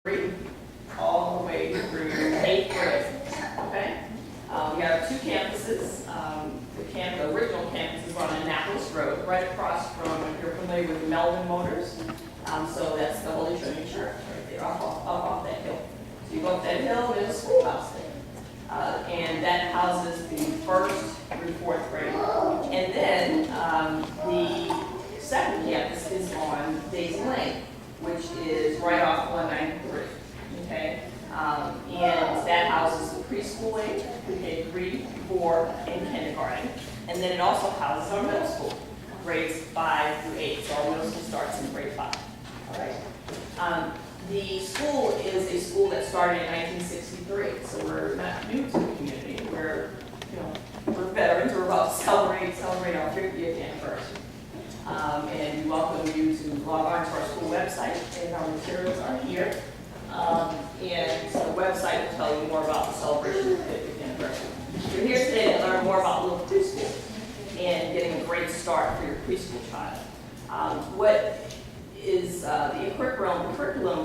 3 all the way through 8th grade. Okay? We have 2 campuses. The original campus is on Annapolis Road, right across from, if you're familiar with Melvin Motors. So that's the Holy Trinity Church right there, up off that hill. So you go up that hill, there's a schoolhouse there. And that houses the 1st through 4th grade. And then the second campus is on Daisy Lane, which is right off 193. Okay? And that houses the preschool age, pre-K 3, 4, and kindergarten. And then it also houses our middle school, grades 5 through 8. So our middle school starts in grade 5. All right. The school is a school that started in 1963, so we're not new to the community. We're veterans. We're about to celebrate our 50th anniversary. And we welcome you to log on to our school website, and our materials are here. And so the website will tell you more about the celebration of the 50th anniversary. You're here today to learn more about little preschool and getting a great start for your preschool child. What is the curriculum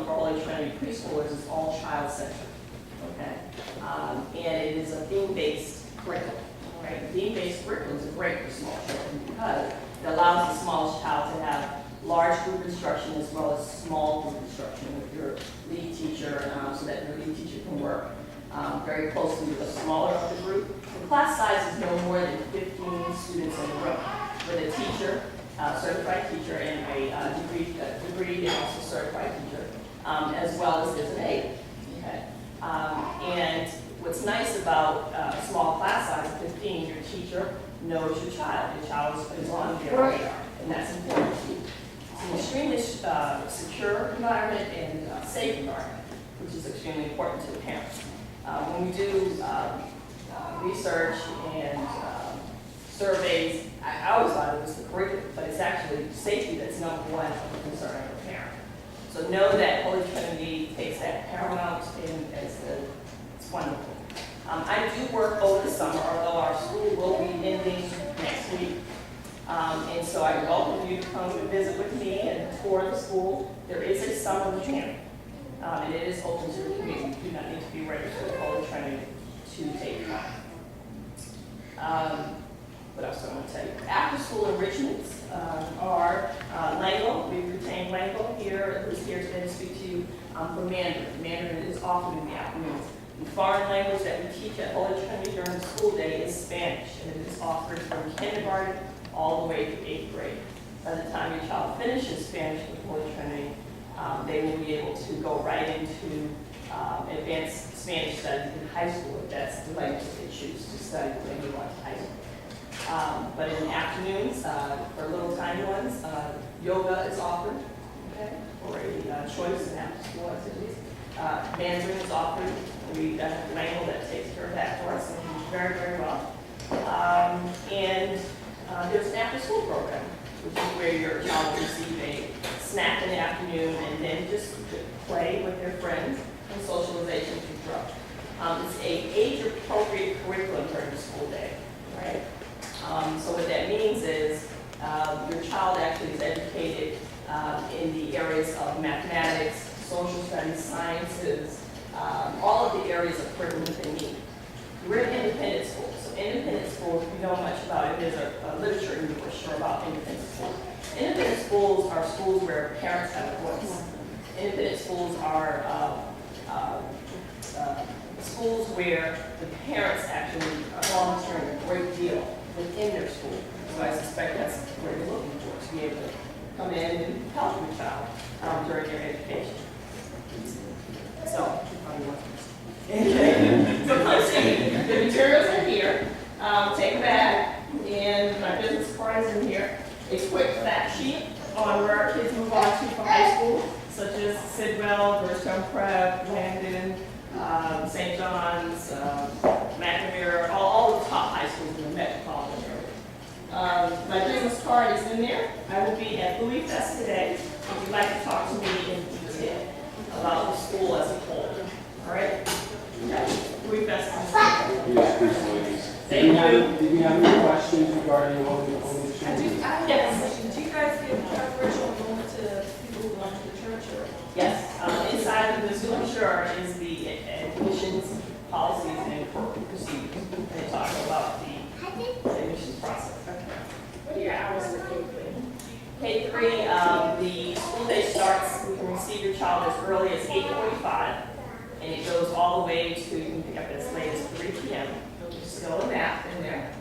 for Holy Trinity Preschoolers is all child centered. Okay, and it is a theme-based curriculum. Right, theme-based curriculum is great for small children because it allows the smallest child to have large group instruction as well as small group instruction with your lead teacher, so that your lead teacher can work very closely with the smaller of the group. The class size is no more than 15 students in the room, with a teacher, certified teacher, and a degree and also certified teacher, as well as there's an aide. Okay, and what's nice about small class size, 15, your teacher knows your child. Your child is on their radar, and that's important to you. It's an extremely secure environment and safe environment, which is extremely important to the parents. When we do research and surveys, I always thought it was the curriculum, but it's actually safety that's number one of the concern of a parent. So know that Holy Trinity takes that paramount, and it's wonderful. I do work over the summer, although our school will be ending next week. And so I welcome you to come and visit with me and tour the school. There is a summer camp, and it is open to the community. You do not need to be registered with Holy Trinity to take part. What else do I want to tell you? After school enrichments are Lango. We retain Lango here, who's here today to speak to you for Mandarin. Mandarin is often in the afternoons. The foreign language that we teach at Holy Trinity during the school day is Spanish, and it is offered from kindergarten all the way to 8th grade. By the time your child finishes Spanish with Holy Trinity, they will be able to go right into advanced Spanish studies in high school if that's the language they choose to study when they go to high school. But in the afternoons, for little tiny ones, yoga is offered, okay, for a choice in after-school activities. Mandarin is offered. We've got a manual that takes care of that for us, and very, very well. And there's an after-school program, which is where your child will receive a snack in the afternoon and then just play with their friends and socialization to grow. It's an age-appropriate curriculum during the school day, right? So what that means is your child actually is educated in the areas of mathematics, social studies, sciences, all of the areas of curriculum that they need. We're an independent school. So independent schools, if you know much about it, there's a literature in English about independent schools. Independent schools are schools where parents have a voice. Independent schools are schools where the parents actually are volunteering a great deal within their school. So I suspect that's what you're looking for, to be able to come in and help your child during their education. So, so come see. The materials are here. Take a bag, and my business card is in here. A quick fact sheet on where our kids move on to for high school, such as Sidwell, Georgetown Prep, Landon, St. John's, McNamara, all the top high schools in the metropolitan area. My business card is in there. I will be at Louis Fest today if you'd like to talk to me in detail about the school as a whole. All right? Okay. Louis Fest is Yes, please, ladies. Thank you. Did you have any questions regarding all the I do have a question. Do you guys give preferential enrollment to people who belong to the church? Or? Yes, inside of the Zoom brochure is the admissions policies and procedures. They talk about the admissions process. What are your hours for K-3? K-3, the school day starts, we can receive your child as early as 8:45, and it goes all the way to, you can pick up as late as 3 p.m. There's still a nap in there.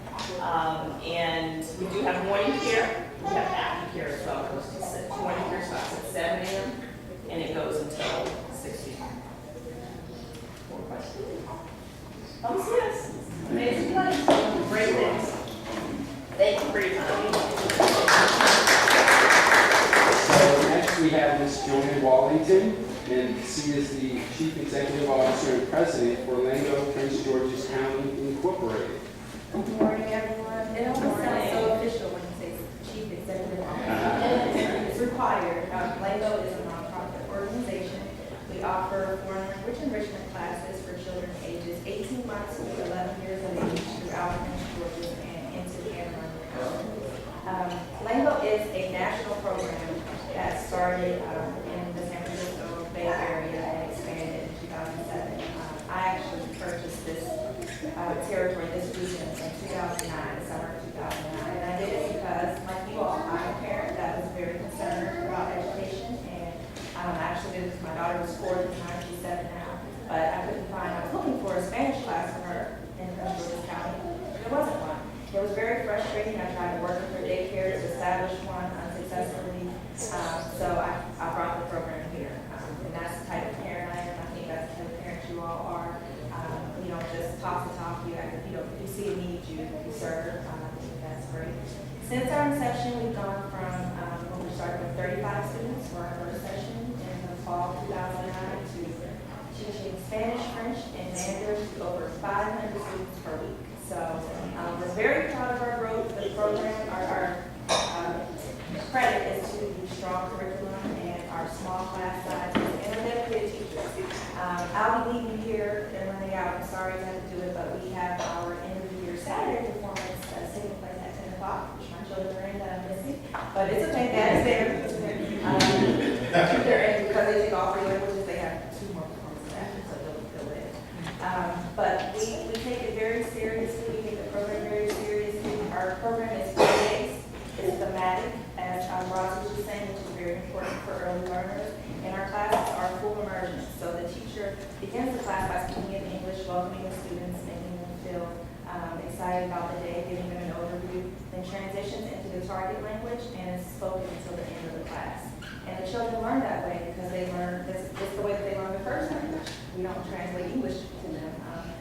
And we do have morning care, we have after care as well. It goes to morning care starts at 7 a.m. and it goes until 6 p.m. More questions? Oh, yes. Amazing place. Great things. Thank you for your time. So next we have Ms. Joanne Wallington, and she is the Chief Executive Officer and President for Orlando Prince George's County Incorporated. Good morning, everyone. It almost sounds so official when you say Chief Executive Officer. It's required. LAGO is a nonprofit organization. We offer foreign language enrichment classes for children ages 18 months to 11 years of age throughout Prince George's and into the Anne Arundel County. LAGO is a national program that started in the San Francisco Bay Area and expanded in 2007. I actually purchased this territory, this region in 2009, the summer of 2009. And I did it because, like you all, I'm a parent that was very concerned about education. And I actually did it because my daughter was 4 at the time, she's 7 now. But I couldn't find, I was looking for a Spanish class for her in Prince George's County. There wasn't one. It was very frustrating. I tried to work with her daycare to establish one unsuccessfully. So I brought the program here. And that's the type of parent I am. I think that's the type of parent you all are. You don't just talk the talk, you see a need, you serve. I think that's great. Since our inception, we've gone from when we started with 35 students for our first session in the fall 2009 to teaching Spanish, French, and Mandarin to over 500 students per week. So we're very proud of our growth. The program, our credit is to the strong curriculum and our small class sizes and our dedicated teachers. I'll be leaving here and running out. I'm sorry to have to do it, but we have our end of the year Saturday performance taking place at 10 o'clock, which my children are in that I'm missing. But it's okay, that is there. They're in because they take all 3 languages. They have 2 more performances after, so they'll in. But we take it very seriously. We take the program very seriously. Our program is 4 days. It's thematic, as Roz was just saying, which is very important for early learners. And our classes are full immersion. So the teacher begins the class by speaking in English, welcoming the students, making them feel excited about the day, giving them an overview, then transitions into the target language and is spoken until the end of the class. And the children learn that way because they learn, this is the way that they learn the first language. We don't translate English to them.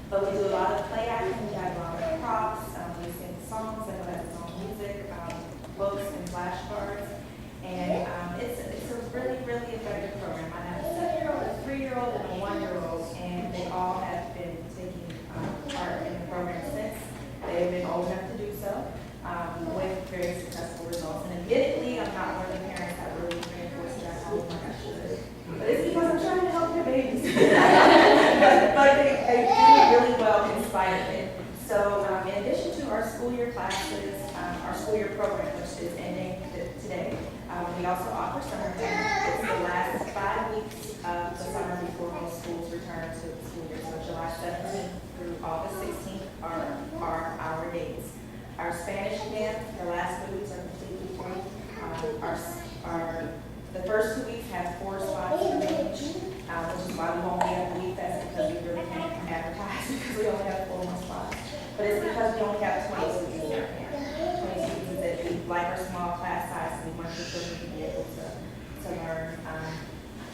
But we do a lot of play acting, we have a lot of props, we sing songs, and that's its own music, books and flashcards. And it's a really, really effective program. I have a 7-year-old, a 3-year-old, and a 1-year-old, and they all have been taking part in the program since they've been old enough to do so, with very successful results. And admittedly, I'm not one of the parents that really reinforces that how much I should. But it's because I'm trying to help their babies. but they do really well in spite of it. So in addition to our school year classes, our school year program, which is ending today, we also offer summer camp. It's the last 5 weeks of the summer before most schools return to the school year. So July 17th through August 16th are our dates. Our Spanish camp, the last 2 weeks are completely free. The first 2 weeks have 4 spots each, which is why we won't be at the week fest because we really can't advertise because we only have 4 more spots. But it's because we only have 20 students in our camp. 20 students that we like our small class size, and we want the children to be able to learn.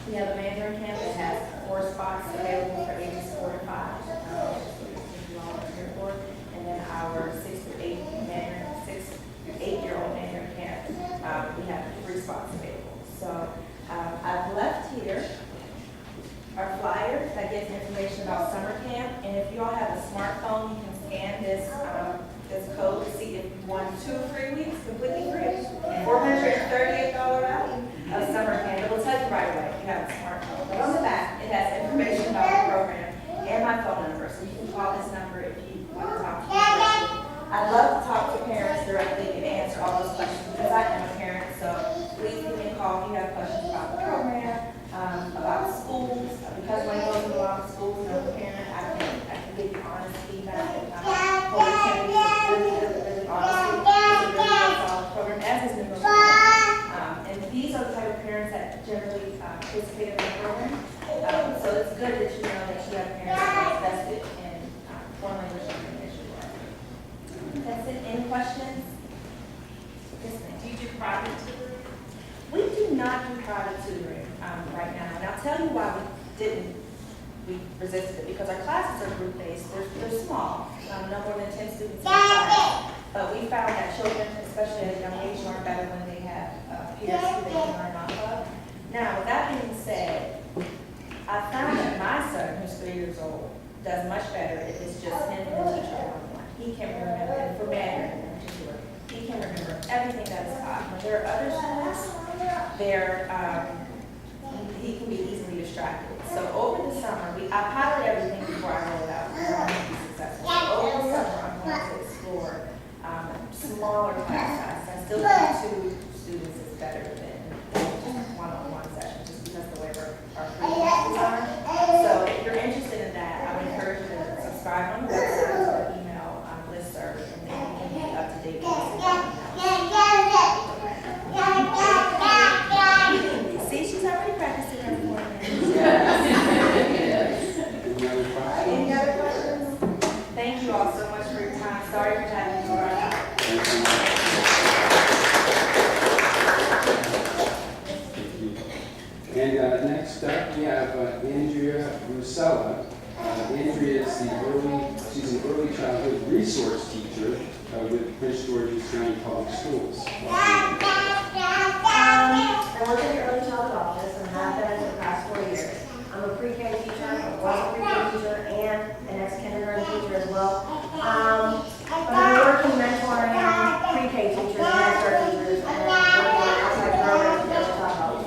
We have a Mandarin camp that has 4 spots available for ages 4 to 5, which you all are here for. And then our 6 to 8-year-old Mandarin camp, we have 3 spots available. So I've left here our flyer that gives information about summer camp. And if you all have a smartphone, you can scan this code to see if you want 2 or 3 weeks completely free. $438 value of summer camp. It will tell you right away if you have a smartphone. But on the back, it has information about the program and my phone number. So you can call this number if you want to talk to me directly. I'd love to talk to parents directly and answer all those questions because I am a parent. So please give me a call if you have questions about the program, about schools, because when it's good that you know that you have parents that are invested in foreign language learning as you are. That's it. Any questions? Yes, ma'am. Do you do private tutoring? We do not do private tutoring right now, and I'll tell you why we resisted it, because our classes are group-based. They're small, no more than 10 students in a class. But we found that children, especially at a young age, learn better when they have peers who they can learn off of. Now, with that being said, I found that my son, who's 3 years old, does much better if it's just him and the teacher one-on-one. He can remember, and for Mandarin in particular, he can remember everything that is taught. When there are other schools, he can be easily distracted. So over the summer, I pilot everything before I roll it out. We want to be successful. So over the summer, I'm going to explore smaller class sizes. I still think 2 students is better than just one-on-one session, just because the way our frequencies are. So if you're interested in that, I would encourage you to subscribe on the website or email listserv, and then you can be up to date with us. See, she's already practicing her 4 minutes. Any other questions? Thank you all so much for your time. Sorry for having you run out. And next up, we have Andrea Rusella. Andrea is she's an early childhood resource teacher with Prince George's County Public Schools. I work in the early childhood office and have been for the past 4 years. I'm a pre-K teacher, I was a pre-K teacher, and an ex-kindergarten teacher as well. But I'm working mentoring pre-K teachers and head start teachers, and then working on outside programs in the early childhood office.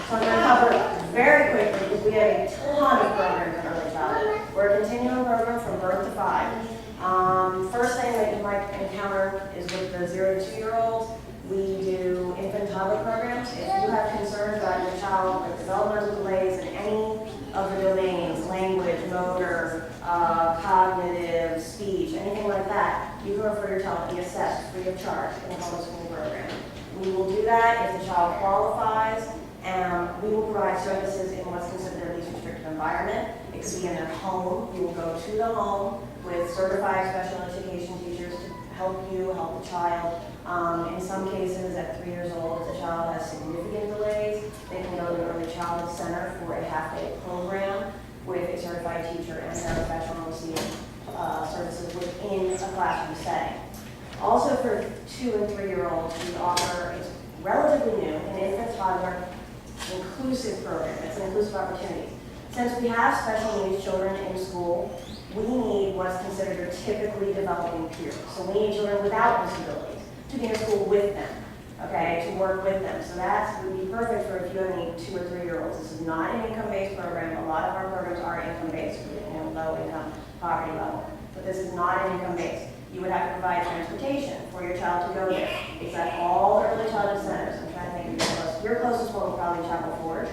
So I'm going to cover very quickly, because we have a ton of programs in early childhood. We're a continuing program from birth to 5. First thing that you might encounter is with the 0 to 2-year-olds. We do infant toddler programs. If you have concerns about your child with developmental delays in any of the domains, language, motor, cognitive, speech, anything like that, you can refer your child to be assessed free of charge in the public school program. We will do that if the child qualifies, and we will provide services in what's considered a least restrictive environment. It could be in their home. We will go to the home with certified special education teachers to help the child. In some cases, at 3 years old, if the child has significant delays, they can go to the Early Childhood Center for a half-day program with a certified teacher and paraprofessional receiving services within a classroom setting. Also for 2 and 3-year-olds, we offer, it's relatively new, an infant toddler inclusive program. It's an inclusive opportunity. Since we have special needs children in school, we need what's considered your typically developing peers. So we need children without disabilities to be in school with them, okay, to work with them. So that would be perfect for if you have any 2 or 3-year-olds. This is not an income-based program. A lot of our programs are income-based, low income, poverty level. But this is not an income-based. You would have to provide transportation for your child to go there. It's at all the early childhood centers. I'm trying to think of your closest. Your closest one will probably Chapel Forge,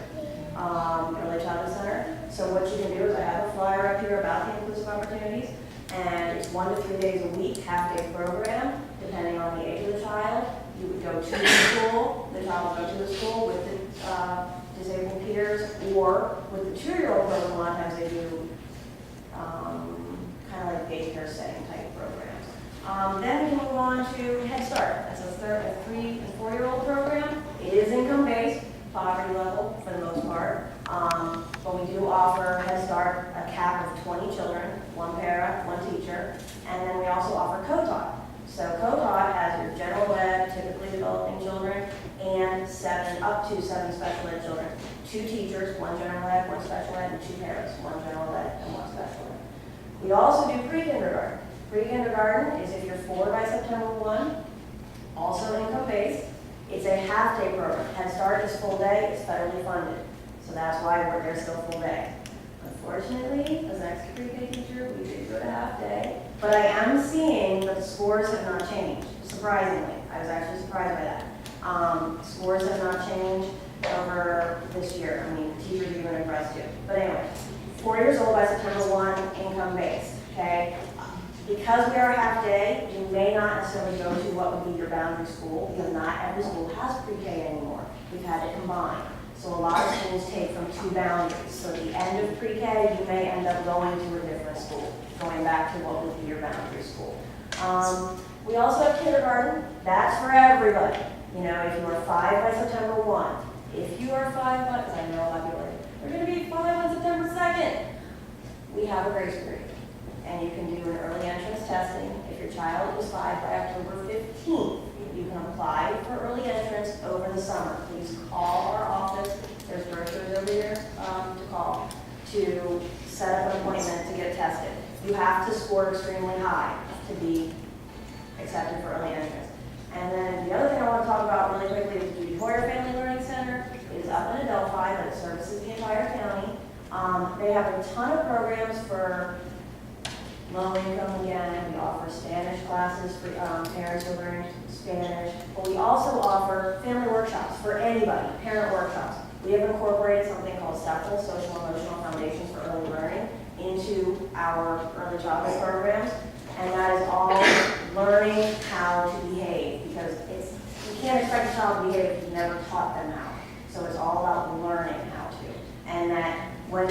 Early Childhood Center. So what you can do is I have a flyer up here about the inclusive opportunities, and it's 1 to 3 days a week, half-day program, depending on the age of the child. You would go to the school, the child would go to the school with the disabled peers, or with the 2-year-old program, a lot of times they do kind of like daycare setting type programs. Then we move on to Head Start. That's a 3 and 4-year-old program. It is income-based, poverty level for the most part. But we do offer Head Start a cap of 20 children, 1 para, 1 teacher, and then we also offer co-taught. So co-taught has your general ed, typically developing children, and up to 7 special ed children. 2 teachers, 1 general ed, 1 special ed, and 2 paras, 1 general ed and 1 special ed. We also do pre-kindergarten. Pre-kindergarten is if you're 4 by September 1, also income-based. It's a half-day program. Head Start is full day, it's federally funded. So that's why they're still full day. Unfortunately, as an ex-pre-K teacher, we did go to half day. But I am seeing that the scores have not changed, surprisingly. I was actually surprised by that. Scores have not changed over this year. I mean, teachers are even impressed too. But anyway, 4 years old by September 1, income-based, okay? Because we are half day, you may not necessarily go to what would be your boundary school, because not every school has pre-K anymore. We've had to combine. So a lot of schools take from two boundaries. So at the end of pre-K, you may end up going to a different school, going back to what would be your boundary school. We also have kindergarten. That's for everybody. You know, if you are 5 by September 1, if you are 5 by, because I know a lot of people are like, we're going to be 5 on September 2nd. We have a grace period. And you can do an early entrance testing. If your child is 5 by October 15th, you can apply for early entrance over the summer. Please call our office. There's brochures over here to call to set up an appointment to get tested. You have to score extremely high to be accepted for early entrance. And then the other thing I want to talk about really quickly is the Hoyer Family Learning Center. It is up in Adelphi, but it services the entire county. They have a ton of programs for low income again. We offer Spanish classes for parents who learn Spanish. But we also offer family workshops for anybody, parent workshops. We have incorporated something called SEPFL, Social Emotional Foundations for Early Learning, into our early childhood programs. And that is all learning how to behave, because you can't expect a child to behave if you've never taught them how. So it's all about learning how to. And that when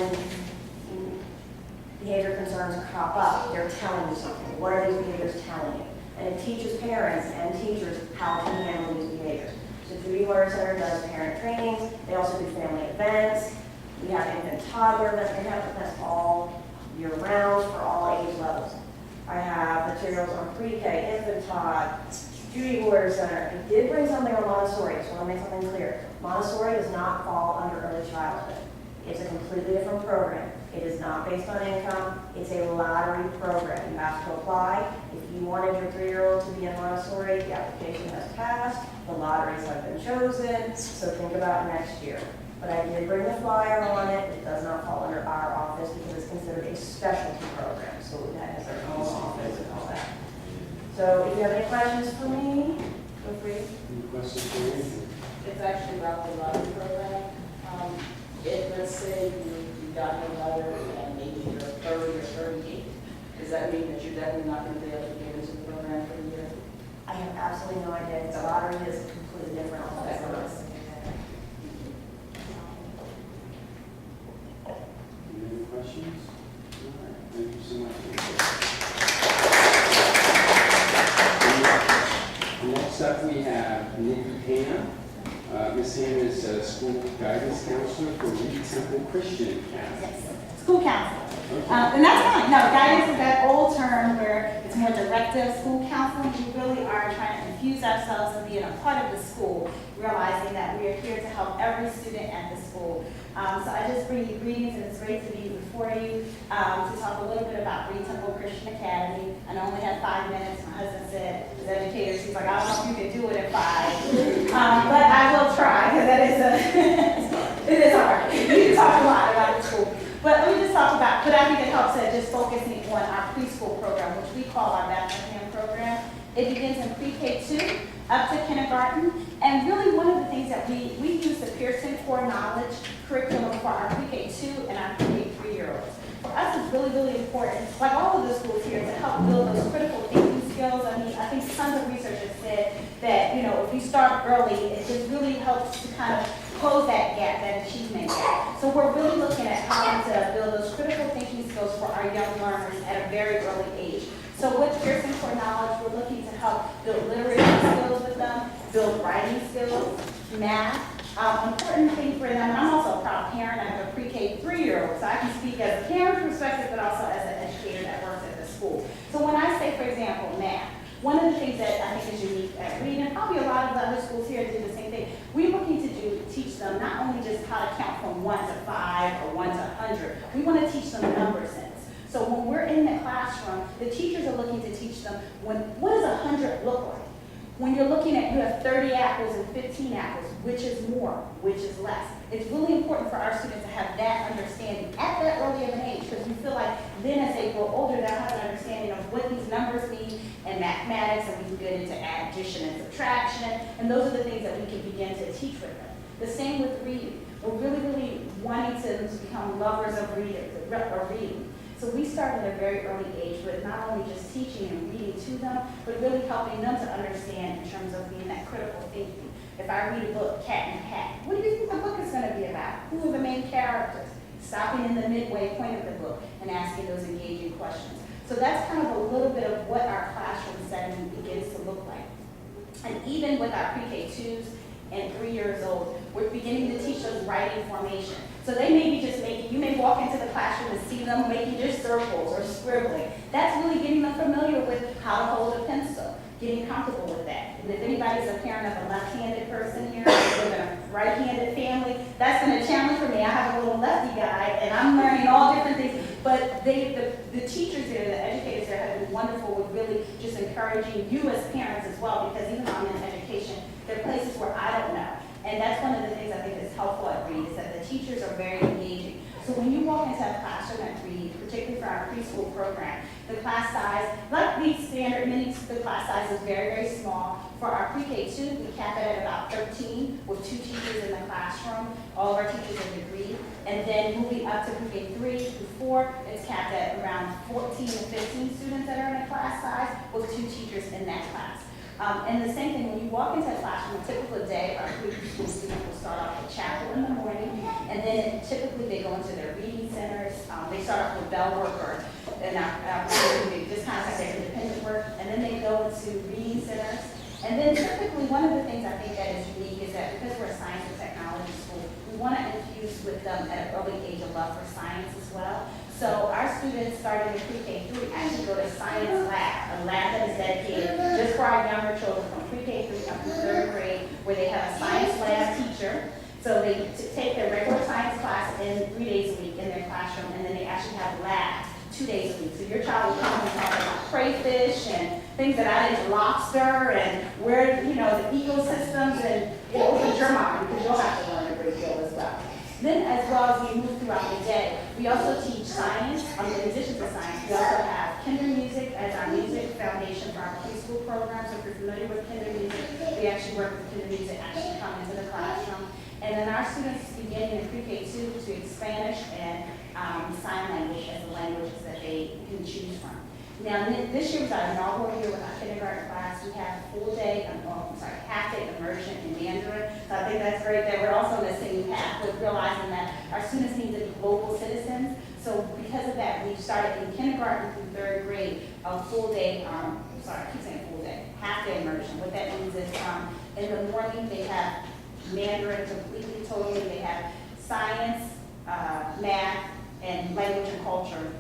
behavior concerns crop up, they're telling you something. What are these behaviors telling you? And it teaches parents and teachers how to handle these behaviors. So Judy Learning Center does parent trainings. They also do family events. We have infant toddler events. We have events all year round for all age levels. I have materials on pre-K, infant tod, Judy Learning Center. I did bring something on Montessori, so I want to make something clear. Montessori does not fall under early childhood. It's a completely different program. It is not based on income. It's a lottery program. You have to apply. If you wanted your 3-year-old to be in Montessori, the application has passed. The lotteries have been chosen, so think about next year. But I did bring the flyer on it. It does not fall under our office because it's considered a specialty program. So that has their own office and all that. So if you have any questions for me, feel free. Any questions for me? It's actually about the lottery program. If, let's say, you got your letter and maybe you're 30 or 38, does that mean that you're definitely not going to be able to get into the program for the year? I have absolutely no idea. The lottery is completely different altogether from us. Any questions? All right, thank you so much. Next up, we have Nikki Hanna. Ms. Hanna is a school guidance counselor for Reed Temple Christian Academy. School counselor. Okay. And that's fine. No, guidance is that old term where it's more directive. School counseling, we really are trying to infuse ourselves and being a part of the school, realizing that we are here to help every student at the school. So I just bring you greetings, and it's great to be before you to talk a little bit about Reed Temple Christian Academy. And I only have 5 minutes. My husband said, as educators, he's like, I don't know if you can do it in 5. But I will try, because that is it is hard. You can talk a lot about the school. But let me just talk about, but I think it helps at just focusing on our preschool program, which we call our Bethlehem program. It begins in pre-K2 up to kindergarten. And really one of the things that we use the Pearson Core Knowledge curriculum for our pre-K2 and our pre-K3-year-olds. For us, it's really, really important, like all of the schools here, to help build those critical thinking skills. I mean, I think tons of research has said that, you know, if you start early, it just really helps to kind of close that gap, that achievement gap. So we're really looking at how to build those critical thinking skills for our young learners at a very early age. So with Pearson Core Knowledge, we're looking to help build literacy skills with them, build writing skills, math. Important thing for them, and I'm also a proud parent. I have a pre-K 3-year-old, so I can speak as a parent perspective, but also as an educator that works at the school. So when I say, for example, math, one of the things that I think is unique at Reed, and probably a lot of the other schools here do the same thing, we're looking to teach them not only just how to count from 1 to 5 or 1 to 100, we want to teach them number sense. So when we're in the classroom, the teachers are looking to teach them what does 100 look like? When you're looking at, you have 30 apples and 15 apples, which is more, which is less. It's really important for our students to have that understanding at that early of an age, because we feel like then as they grow older, they'll have an understanding of what these numbers mean in mathematics, and we can get into addition and subtraction, and those are the things that we can begin to teach with them. The same with reading. We're really, really wanting to become lovers of reading. So we start at a very early age with not only just teaching and reading to them, but really helping them to understand in terms of being that critical thinking. If I read a book, Cat and Cat, what do you think the book is going to be about? Who are the main characters? Stopping in the midway point of the book and asking those engaging questions. So that's kind of a little bit of what our classroom setting begins to look like. And even with our pre-K 2s and 3 years old, we're beginning to teach those writing formation. So they may be just making, you may walk into the classroom and see them making just circles or scribbling. That's really getting them familiar with how to hold a pencil, getting comfortable with that. And if anybody's a parent of a left-handed person here, or in a right-handed family, that's been a challenge for me. I have a little lefty guy, and I'm learning all different things. But the teachers there, the educators there have been wonderful with really just encouraging you as parents as well, because even though I'm in education, there are places where I don't know. And that's one of the things I think is helpful at Reed, is that the teachers are very engaging. So when you walk into a classroom at Reed, particularly for our preschool program, the class size, like the standard the class size is very, very small. For our pre-K 2, we cap it at about 13 with 2 teachers in the classroom. All of our teachers are degreed. And then moving up to pre-K 3 through 4, it's capped at around 14 to 15 students that are in a class size with 2 teachers in that class. And the same thing, when you walk into a classroom, a typical day, our preschool students will start off with chapel in the morning, and then typically they go into their reading centers. They start off with bell work, or they just kind of have their independent work, and then they go into reading centers. And then typically, one of the things I think that is unique is that because we're a science and technology school, we want to infuse with them at an early age a love for science as well. So our students starting in pre-K 3 actually go to science lab, a lab that is dedicated just for our younger children from pre-K 3 up to 3rd grade, where they have a science lab teacher. So they take their regular science class in 3 days a week in their classroom, and then they actually have labs 2 days a week. So your child will come and talk about crayfish and things that I did, lobster, and where, the ecosystems, and it opens your mind because you'll have to learn a great deal as well. Then, as well as we move throughout the day, we also teach science. In addition to science, we also have kinder music as our music foundation for our preschool program. So if you're familiar with kinder music, we actually work with kinder music actually come into the classroom. And then our students begin in pre-K 2 to take Spanish and sign language as the languages that they can choose from. Now, this year was our inaugural year with our kindergarten class. We have half day immersion in Mandarin. So I think that's great that we're also on the same path with realizing that our students need to be global citizens. So because of that, we started in kindergarten through 3rd grade a full day, I keep saying full day, half day immersion. What that means is in the morning they have Mandarin completely, totally. They have science, math, and language and culture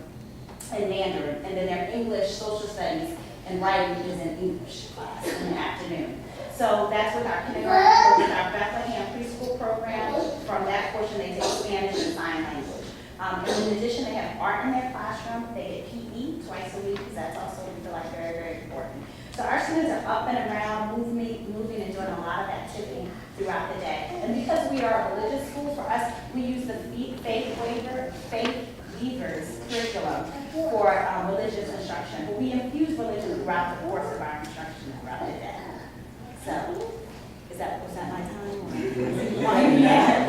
in Mandarin, and then their English, social studies, and writing is in English class in the afternoon. So that's with our kindergarten, with our Bethlehem preschool program. From that portion, they take Spanish and sign language. And in addition, they have art in their classroom. They get PE twice a week, because that's also, we feel like, very, very important. So our students are up and around, moving and doing a lot of activity throughout the day. And because we are a religious school, for us, we use the Faith Weavers curriculum for religious instruction. But we infuse religion throughout the course of our instruction throughout the day. So, was that my time? Yeah.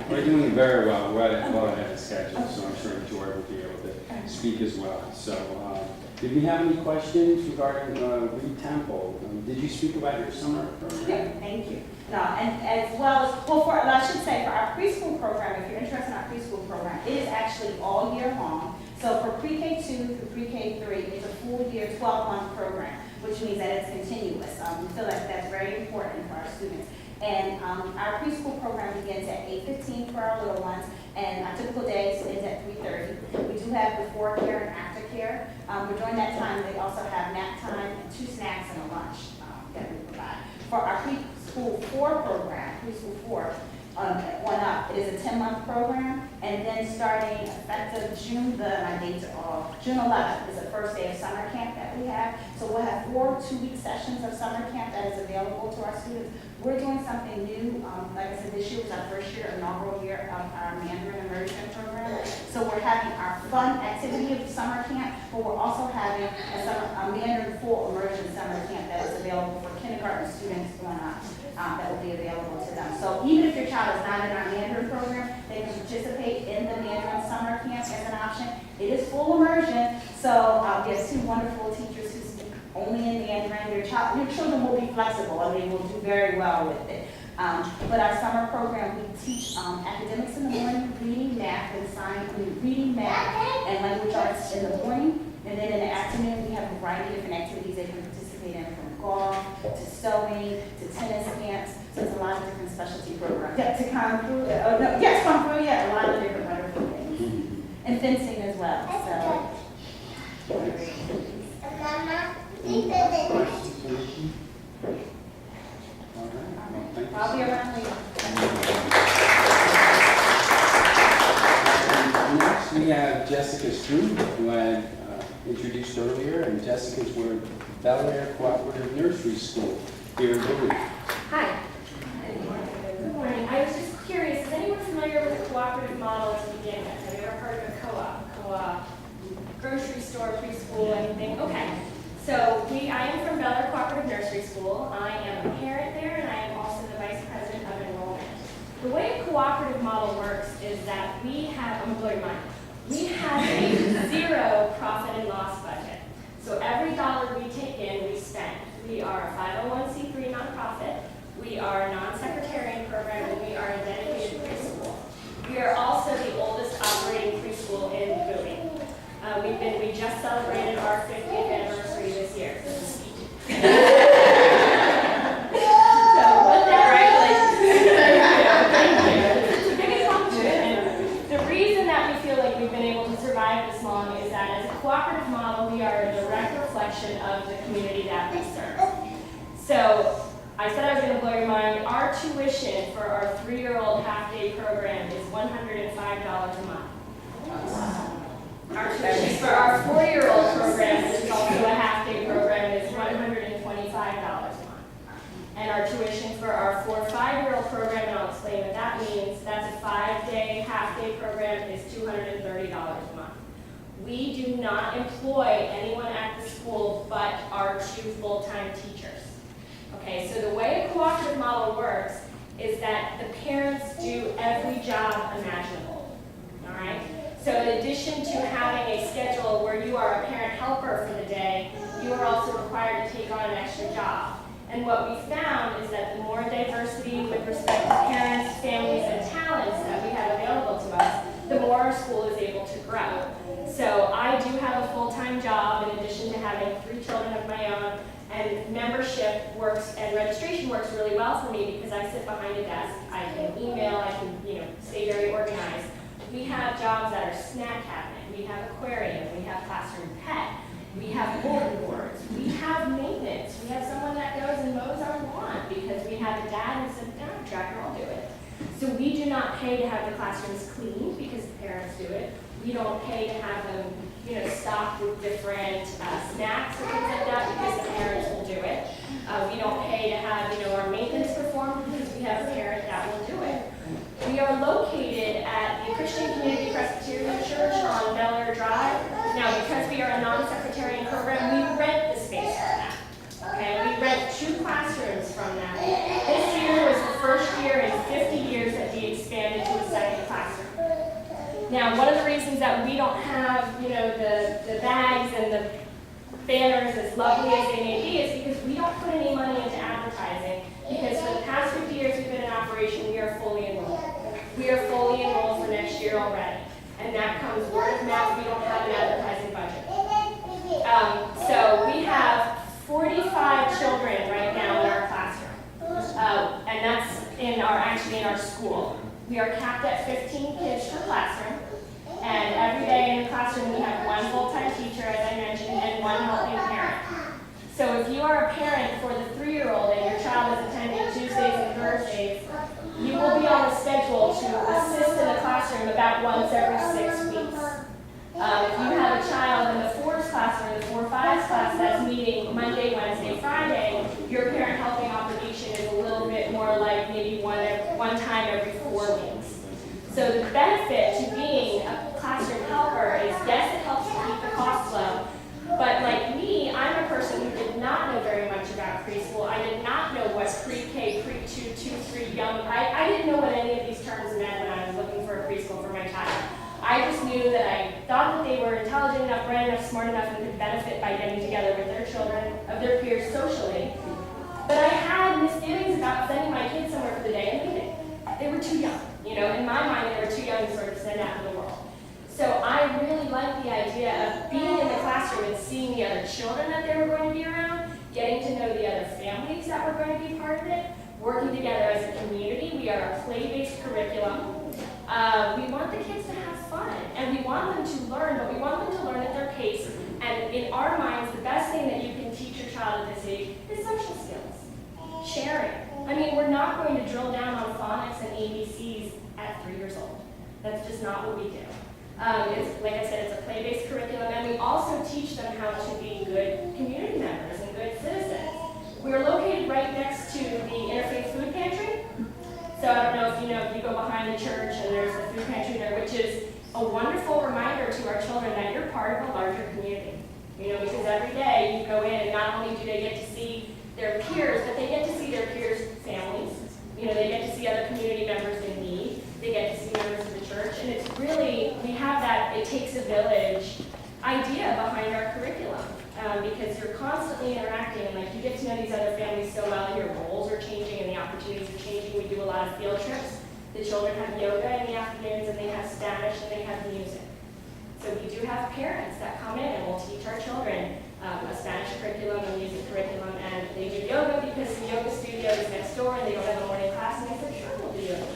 We're doing very well. We're well ahead of schedule, so I'm sure Joy will be able to speak as well. So, did we have any questions regarding Reed Temple? Did you speak about your summer program? Yeah, thank you. No, and as well as, I should say, for our preschool program, if you're interested in our preschool program, it is actually all year long. So for pre-K 2 through pre-K 3, it's a full year, 12-month program, which means that it's continuous. We feel like that's very important for our students. And our preschool program begins at 8:15 for our little ones, and our typical day ends at 3:30. We do have before care and after care. But during that time, they also have nap time and 2 snacks and a lunch that we provide. For our preschool 4 program, preschool 4, on up, it is a 10-month program, and then starting effective June 11th is the first day of summer camp that we have. So we'll have 4 2-week sessions of summer camp that is available to our students. We're doing something new. Like I said, this year was our first year, inaugural year of our Mandarin immersion program. So we're having our fun activity of summer camp, but we're also having a Mandarin full immersion summer camp that is available for kindergarten students going up. That will be available to them. So even if your child is not in our Mandarin program, they can participate in the Mandarin summer camp as an option. It is full immersion, so we have 2 wonderful teachers who speak only in Mandarin, and your children will be flexible and they will do very well with it. But our summer program, we teach academics in the morning, reading, math, and science, reading, math, and language arts in the morning. And then in the afternoon, we have a variety of different activities they can participate in, from golf to sewing to tennis camps. So there's a lot of different specialty programs yet to come through. Come through, yeah, a lot of different wonderful things. And fencing as well, so. I'll be around later. Next, we have Jessica Stroop, who I had introduced earlier, and Jessica's with Bel Air Cooperative Nursery School here in Bowie. Hi. Good morning. I was just curious, is anyone familiar with the cooperative model to begin with? Have you ever heard of a co-op, grocery store, preschool, anything? Okay. So I am from Bel Air Cooperative Nursery School. I am a parent there, and I am also the vice president of enrollment. The way a cooperative model works is that we have, I'm blowing mine. We have a zero profit and loss budget. So every dollar we take in, we spend. We are a 501c3 nonprofit. We are a non-secretarian program, and we are a dedicated preschool. We are also the oldest operating preschool in Bowie. We just celebrated our 50th anniversary this year. So with that, congratulations. It's a big accomplishment. And the reason that we feel like we've been able to survive this long is that as a cooperative model, we are a direct reflection of the community that we serve. So I said I was going to blow your mind. Our tuition for our 3-year-old half-day program is $105 a month. Our tuition for our 4-year-old program, which is also a half-day program, is $125 a month. And our tuition for our 4 5-year-old program, and I'll explain what that means, that's a 5-day, half-day program, is $230 a month. We do not employ anyone at the school but our 2 full-time teachers. Okay, so the way a cooperative model works is that the parents do every job imaginable, all right? So in addition to having a schedule where you are a parent helper for the day, you are also required to take on an extra job. And what we found is that the more diversity with respect to parents, families, and talents that we have available to us, the more our school is able to grow. So I do have a full-time job in addition to having 3 children of my own, and membership works and registration works really well for me because I sit behind a desk, I can email, I can stay very organized. We have jobs that are snack cabinet, we have aquarium, we have classroom pet, we have bulletin boards, we have maintenance, we have someone that goes and mows our lawn because we have a dad who said, no, tractor, I'll do it. So we do not pay to have the classrooms clean because the parents do it. We don't pay to have them stocked with different snacks or things like that because the parents will do it. We don't pay to have our maintenance performed because we have a parent that will do it. We are located at the Christian Community Presbyterian Church on Bel Air Drive. Now, because we are a non-secretarian program, we rent the space from that. Okay, we rent 2 classrooms from that. This year was the first year in 50 years that we expanded to a 2nd classroom. Now, one of the reasons that we don't have, the bags and the banners as lovely as they may be is because we don't put any money into advertising because for the past 50 years we've been in operation, we are fully enrolled. We are fully enrolled for next year already. And that comes word of mouth. We don't have an advertising budget. So we have 45 children right now in our classroom. And that's actually in our school. We are capped at 15 kids per classroom. And every day in the classroom we have 1 full-time teacher, as I mentioned, and 1 helping parent. So if you are a parent for the 3-year-old and your child is attending Tuesdays and Thursdays, you will be on a schedule to assist in the classroom about once every 6 weeks. If you have a child in the 4s class or the 4-5s class that's meeting Monday, Wednesday, Friday, your parent helping obligation is a little bit more like maybe one time every 4 weeks. So the benefit to being a classroom helper is, yes, it helps to keep the costs low, but like me, I'm a person who did not know very much about preschool. I did not know what pre-K, pre-2, 2, 3, young, I didn't know what any of these terms meant when I was looking for a preschool for my child. I just knew that I thought that they were intelligent enough, bright enough, smart enough, and could benefit by getting together with their children, of their peers socially. But I had misgivings about sending my kids somewhere for the day and leaving. They were too young. You know, in my mind, they were too young to sort of send out to the world. So I really liked the idea of being in the classroom and seeing the other children that they were going to be around, getting to know the other families that were going to be part of it, working together as a community. We are a play-based curriculum. We want the kids to have fun, and we want them to learn, but we want them to learn at their pace. And in our minds, the best thing that you can teach your child at this age is social skills, sharing. I mean, we're not going to drill down on phonics and ABCs at 3 years old. That's just not what we do. It's, like I said, it's a play-based curriculum, and we also teach them how to be good community members and good citizens. We're located right next to the Interfaith Food Pantry. So I don't know if you know, if you go behind the church and there's the food pantry there, which is a wonderful reminder to our children that you're part of a larger community. You know, because every day you go in and not only do they get to see their peers, but they get to see their peers' families. You know, they get to see other community members in need. They get to see members of the church. And it's really, we have that it takes a village idea behind our curriculum. Because you're constantly interacting and like you get to know these other families so well and your roles are changing and the opportunities are changing. We do a lot of field trips. The children have yoga in the afternoons and they have Spanish and they have music. So we do have parents that come in and will teach our children a Spanish curriculum, a music curriculum, and they do yoga because the yoga studio is next door and they don't have a morning class, and they said, sure, we'll do yoga.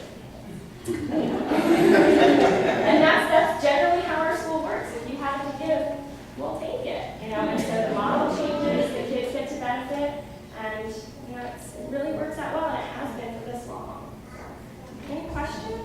And that's generally how our school works. If you have to give, we'll take it. You know, and so the model changes, the kids get to benefit, and you know, it really works out well, and it has been for this long. Any questions?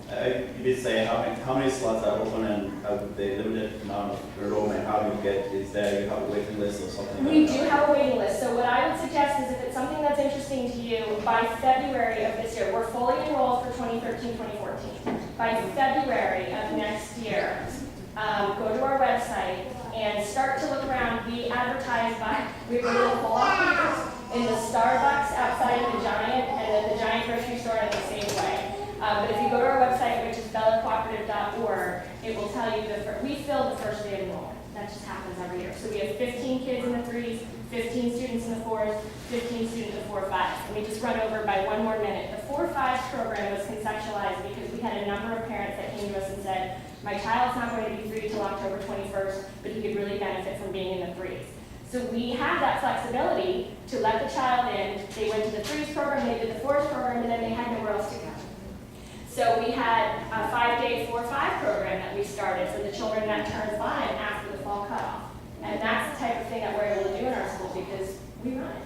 You did say how many slots are open and how the limited amount of enrollment, how do you get, is there, you have a waiting list or something? We do have a waiting list. So what I would suggest is if it's something that's interesting to you, by February of this year, we're fully enrolled for 2013-2014. By February of next year, go to our website and start to look around. We advertise we have a little pull-off papers in the Starbucks outside of the Giant and at the Giant grocery store in the same way. But if you go to our website, which is bellacooperative.org, it will tell you we fill the first day of enrollment. That just happens every year. So we have 15 kids in the 3s, 15 students in the 4s, 15 students in the 4-5s. And we just run over by one more minute. The 4-5s program was conceptualized because we had a number of parents that came to us and said, my child's not going to be 3 till October 21st, but he could really benefit from being in the 3s. So we have that flexibility to let the child in. They went to the 3s program, they did the 4s program, and then they had nowhere else to go. So we had a 5-day 4-5 program that we started for the children that turned 5 after the fall cutoff. And that's the type of thing that we're able to do in our school because we run it.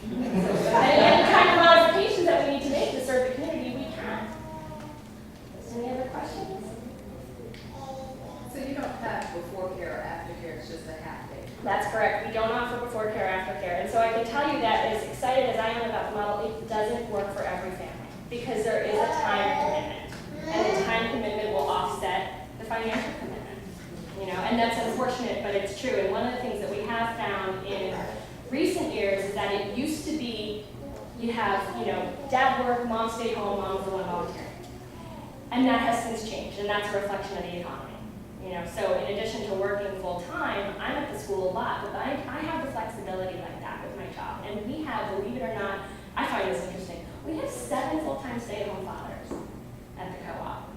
And any kind of modifications that we need to make to serve the community, we can. Any other questions? So you don't have before care or after care, it's just a half day? That's correct. We don't offer before care, after care. And so I can tell you that as excited as I am about the model, it doesn't work for every family because there is a time commitment. And the time commitment will offset the financial commitment. You know, and that's unfortunate, but it's true. And one of the things that we have found in recent years is that it used to be you have, you know, dad work, mom stay home, mom's the one volunteering. And that has since changed, and that's a reflection of the economy. You know, so in addition to working full time, I'm at the school a lot, but I have the flexibility like that with my job. And we have, believe it or not, I find this interesting, we have 7 full-time stay-at-home fathers at the co-op,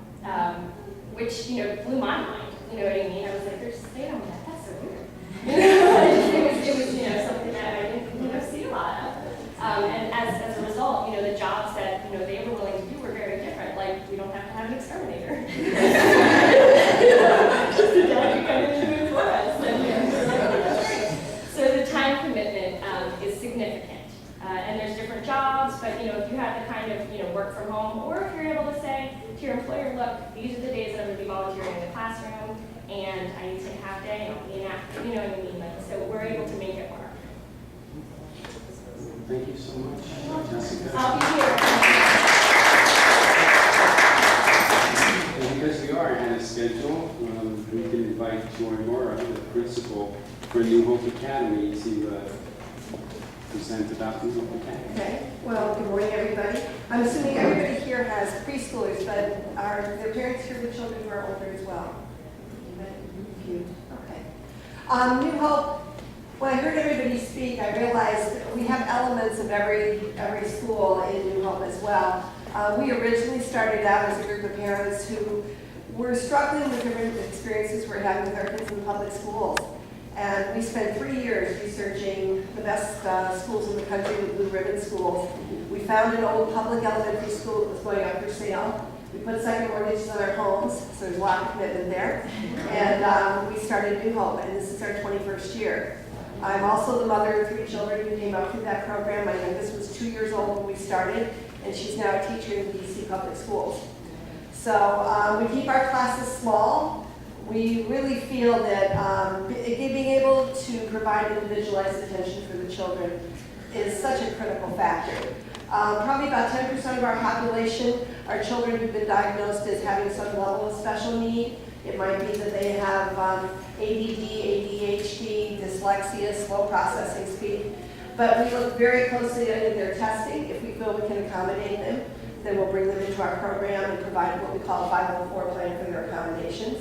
which, you know, blew my mind. You know what I mean? I was like, there's stay-at-home dad, that's so weird. it was, you know, something that I didn't, you know, see a lot of. And as a result, you know, the jobs that, you know, they were willing to do were very different. Like, we don't have to have an exterminator. Just the dad could come in and do it for us. And, you know, so the time commitment is significant. And there's different jobs, but, you know, if you have the kind of, you know, work from home, or if you're able to say to your employer, look, these are the days that I'm going to be volunteering in the classroom, and I need to take a half day, I'll be an after, you know what I mean? Like, so we're able to make it work. Thank you so much, Jessica. I'll be here. And because we are ahead of schedule, we can invite Joy Mora, the principal for New Hope Academy, to present about New Hope Academy. Okay, well, good morning, everybody. I'm assuming everybody here has preschoolers, but are their parents here with children who are older as well? New Hope, when I heard everybody speak, I realized we have elements of every school in New Hope as well. We originally started out as a group of parents who were struggling with different experiences we're having with our kids in public schools. And we spent 3 years researching the best schools in the country, the blue ribbon schools. We found an old public elementary school that was going up for sale. We put second mortgages on our homes, so there's a lot of commitment there. And we started New Hope, and this is our 21st year. I'm also the mother of 3 children who came up through that program. My youngest was 2 years old when we started, and she's now a teacher in DC public schools. So we keep our classes small. We really feel that being able to provide individualized attention for the children is such a critical factor. Probably about 10% of our population are children who've been diagnosed as having some level of special need. It might be that they have ADD, ADHD, dyslexia, slow processing speed. But we look very closely at their testing. If we feel we can accommodate them, then we'll bring them into our program and provide what we call a 504 plan for their accommodations.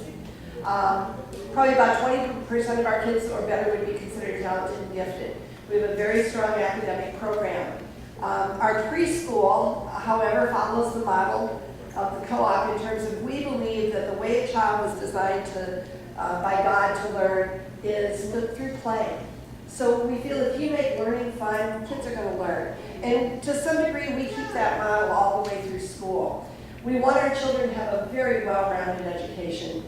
Probably about 20% of our kids or better would be considered talented and gifted. We have a very strong academic program. Our preschool, however, follows the model of the co-op in terms of we believe that the way a child was designed to, by God to learn is through play. So we feel if you make learning fun, kids are going to learn. And to some degree, we keep that model all the way through school. We want our children to have a very well-rounded education.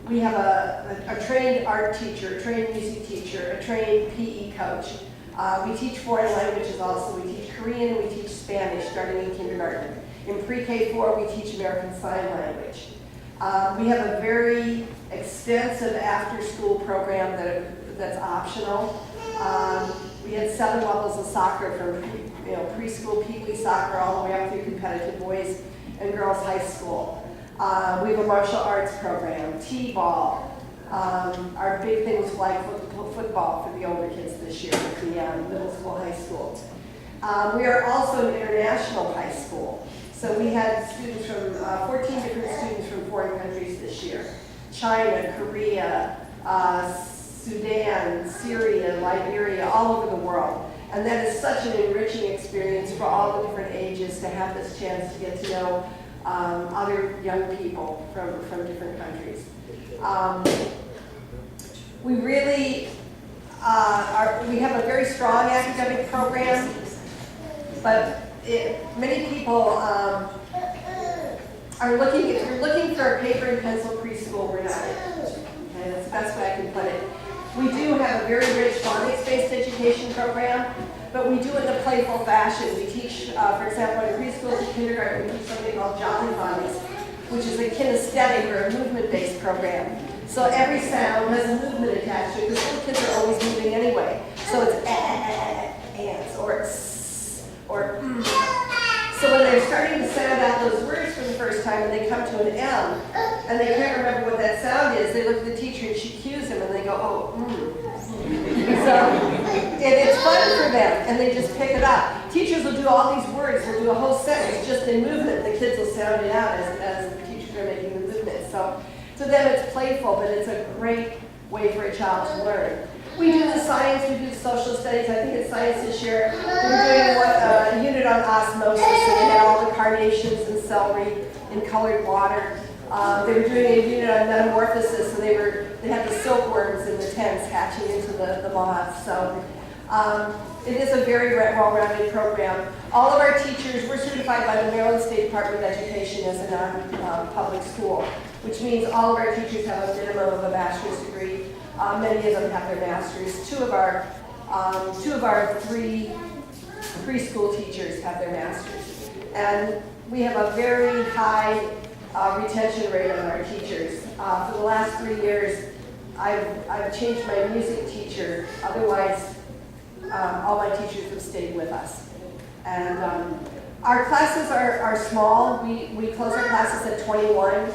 We have a trained art teacher, a trained music teacher, a trained PE coach. We teach foreign languages also. We teach Korean and we teach Spanish starting in kindergarten. In pre-K4, we teach American Sign Language. We have a very extensive after-school program that's optional. We had 7 levels of soccer from preschool, pee-wee soccer, all the way up through competitive boys and girls high school. We have a martial arts program, t-ball. Our big thing was flag football for the older kids this year at the middle school, high school. We are also an international high school. So we had students from 14 different students from foreign countries this year. China, Korea, Sudan, Syria, Liberia, all over the world. And that is such an enriching experience for all the different ages to have this chance to get to know other young people from different countries. We really we have a very strong academic program, but many people are looking, if you're looking for a paper and pencil preschool, we're not it. Okay, that's the best way I can put it. We do have a very rich phonics-based education program, but we do it in a playful fashion. We teach, for example, in preschool and kindergarten, we teach something called Jolly Phonics, which is a kinesthetic or a movement-based program. So every sound has a movement attached to it, because little kids are always moving anyway. So it's ants, or or So when they're starting to sound out those words for the first time and they come to an M, and they can't remember what that sound is, they look at the teacher and she cues them and they go, oh, So it's fun for them, and they just pick it up. Teachers will do all these words, they'll do a whole sentence just in movement. The kids will sound it out as the teachers are making the movement. So to them it's playful, but it's a great way for a child to learn. We do the science, we do the social studies. I think it's science this year. We're doing a unit on osmosis, and they had all the carnations and celery in colored water. They were doing a unit on metamorphosis, and they had the silkworms in the tents hatching into the moths. So it is a very well-rounded program. All of our teachers, we're certified by the Maryland State Department of Education as a non-public school, which means all of our teachers have a minimum of a bachelor's degree. Many of them have their masters. Two of our 3 preschool teachers have their masters. And we have a very high retention rate on our teachers. For the last 3 years, I've changed my music teacher. Otherwise, all my teachers have stayed with us. And our classes are small. We close our classes at 21.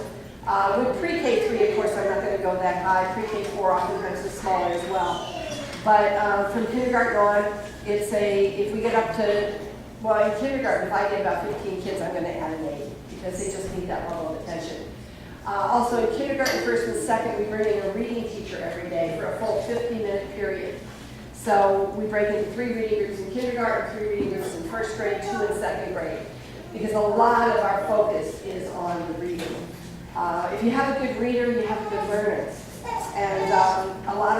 With pre-K3, of course, I'm not going to go that high. Pre-K4 oftentimes is smaller as well. But from kindergarten on, if we get up to, well, in kindergarten, if I get about 15 kids, I'm going to add an 8 because they just need that level of attention. Also in kindergarten, first and second, we bring in a reading teacher every day for a full 50-minute period. So we break into 3 reading groups in kindergarten, 3 reading groups in first grade, 2 in second grade. Because a lot of our focus is on the reading. If you have a good reader, you have a good learner. And a lot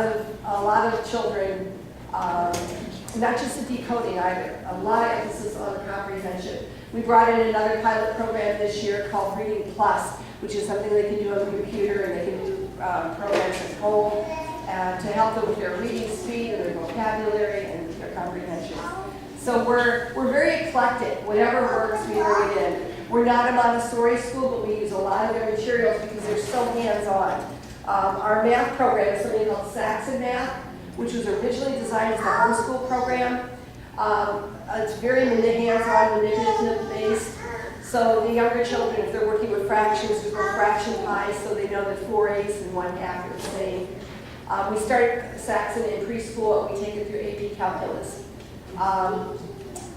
of children, not just the decoding either, a lot of emphasis on comprehension. We brought in another pilot program this year called Reading Plus, which is something they can do on the computer, and they can do programs at home to help them with their reading speed and their vocabulary and their comprehension. So we're very eclectic. Whatever works, we bring it in. We're not a Montessori school, but we use a lot of their materials because they're so hands-on. Our math program is something called Saxon Math, which was originally designed as a homeschool program. It's very hands-on, manipulative-based. So the younger children, if they're working with fractions, we go fraction pies so they know that 4/8 and 1/2 are the same. We start Saxon in preschool and we take it through AP Calculus.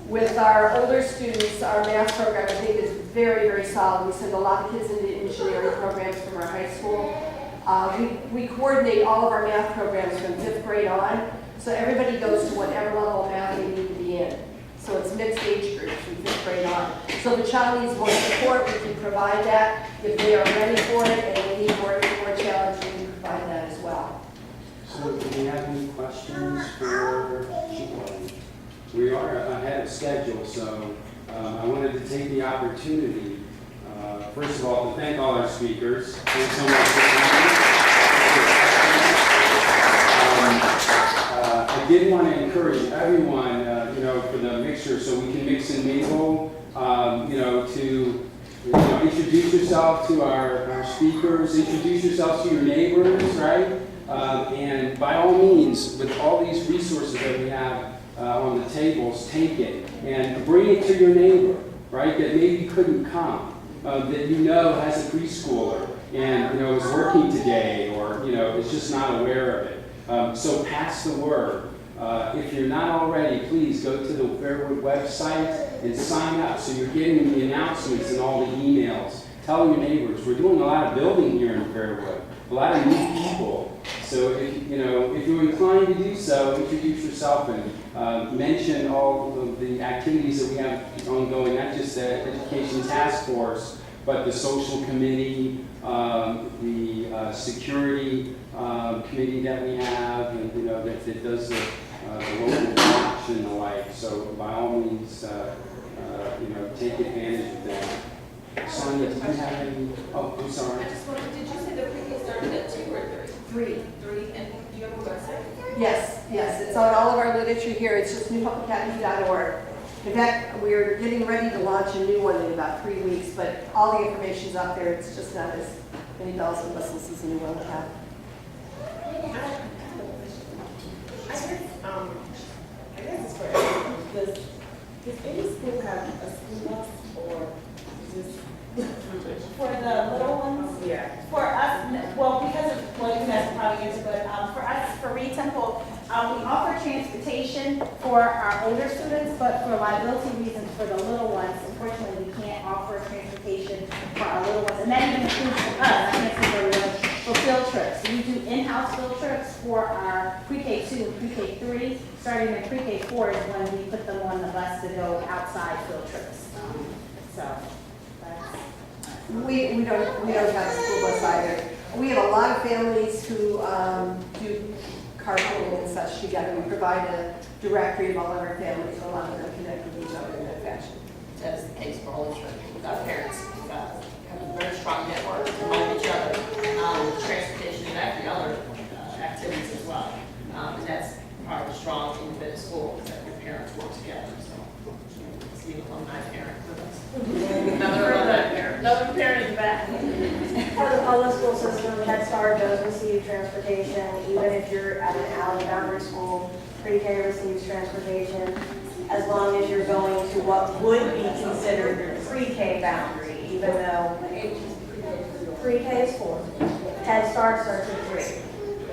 With our older students, our math program I think is very, very solid. We send a lot of kids into engineering programs from our high school. We coordinate all of our math programs from 5th grade on, so everybody goes to whatever level of math they need to be in. So it's mixed age groups from 5th grade on. So if a child needs more support, we can provide that. If they are ready for it and they need more challenge, we can provide that as well. So do we have any questions for Chief? We are ahead of schedule, so I wanted to take the opportunity, first of all, to thank all our speakers. Thanks so much for coming. I did want to encourage everyone, for the mixture, so we can mix and mingle, to introduce yourself to our speakers, introduce yourself to your neighbors, right? And by all means, with all these resources that we have on the tables, take it and bring it to your neighbor, right? That maybe couldn't come, that has a preschooler and is working today, or is just not aware of it. So pass the word. If you're not already, please go to the Fairwood website and sign up so you're getting the announcements and all the emails. Tell your neighbors. We're doing a lot of building here in Fairwood, a lot of new people. So if you're inclined to do so, introduce yourself and mention all of the activities that we have ongoing, not just the Education Task Force, but the Social Committee, the Security Committee that we have, and that does the local watch and the like. So by all means, take advantage of that. Sonia, do you have any? Oh, I'm sorry. I just wanted, did you say the pre-K started at 2 or 3? 3. 3, and do you have a website? Yes, it's on all of our literature here. It's just newhopeacademy.org. In fact, we're getting ready to launch a new one in about 3 weeks, but all the information's up there. It's just not as many bells and whistles as the new one we have. I guess it's for everyone. Does any school have a school bus or just? For the little ones? Yeah. For us, well, because of, you guys probably answer, but for us, for Reed Temple, we offer transportation for our older students, but for liability reasons for the little ones, unfortunately, we can't offer transportation for our little ones. And that even includes us, I can't say very much, for field trips. So we do in-house field trips for our pre-K2 and pre-K3. Starting in pre-K4 is when we put them on the bus to go outside field trips. We don't have a school bus either. We have a lot of families who do carpooling and such together. We provide a directory of all of our families, so a lot of them connect with each other in that fashion. That is the case for all the children. We've got parents who have a very strong network to help each other with transportation and actually other activities as well. And that's part of a strong independent school, is that your parents work together. So it's the alumni parent with us. Another parent in the back. For the public school system, Head Start does receive transportation, even if you're at an alley boundary school. Pre-K receives transportation, as long as you're going to what would be considered pre-K boundary, even though pre-K is 4. Head Start starts at 3.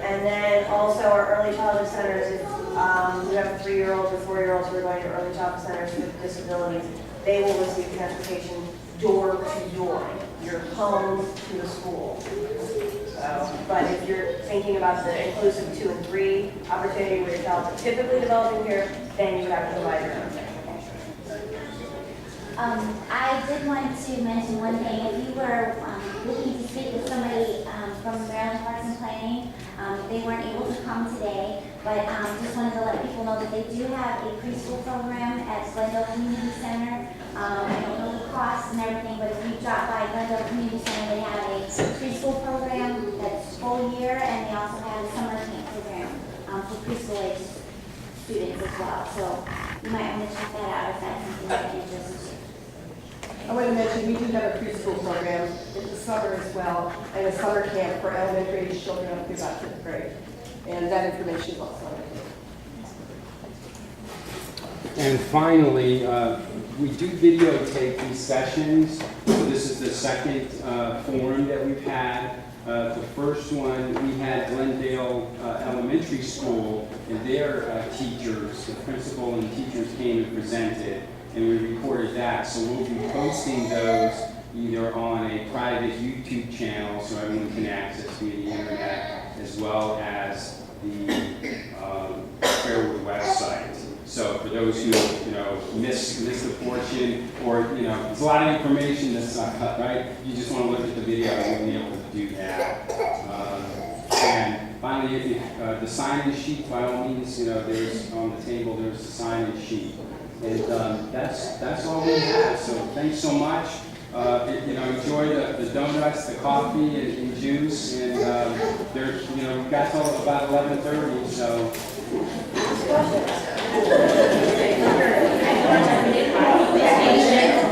And then also our early childhood centers, if you have 3-year-olds or 4-year-olds who are going to early childhood centers with disabilities, they will receive transportation door to door. your home to the school. So, but if you're thinking about the inclusive 2 and 3 opportunity where your child is typically developing here, then you would have to provide your own thing. I did want to mention one thing. If you were looking to speak with somebody from Maryland Parks and Planning, they weren't able to come today, but just wanted to let people know that they do have a preschool program at Glendale Community Center. I don't know the costs and everything, but if you drop by Glendale Community Center, they have a preschool program that's full year, and they also have a summer camp program for preschool age students as well. So you might want to check that out if that's something that interests you. I want to mention, we do have a preschool program in the summer as well, and a summer camp for elementary age children up to about 5th grade. And that information is also on it. And finally, we do videotape these sessions. So this is the second forum that we've had. The first one, we had Glendale Elementary School, and their teachers, the principal and teachers came and presented, and we recorded that. So we'll be posting those either on a private YouTube channel so everyone can access via the internet, as well as the Fairwood website. So for those who miss the portion, or there's a lot of information that's not cut, right? You just want to look at the video and you'll be able to do that. And finally, if the sign-in sheet, by all means, there's on the table. There's the sign-in sheet, and that's all we have. So thanks so much. Enjoy the donuts, the coffee, and juice, and there's we've got till about 11:30. So. Questions?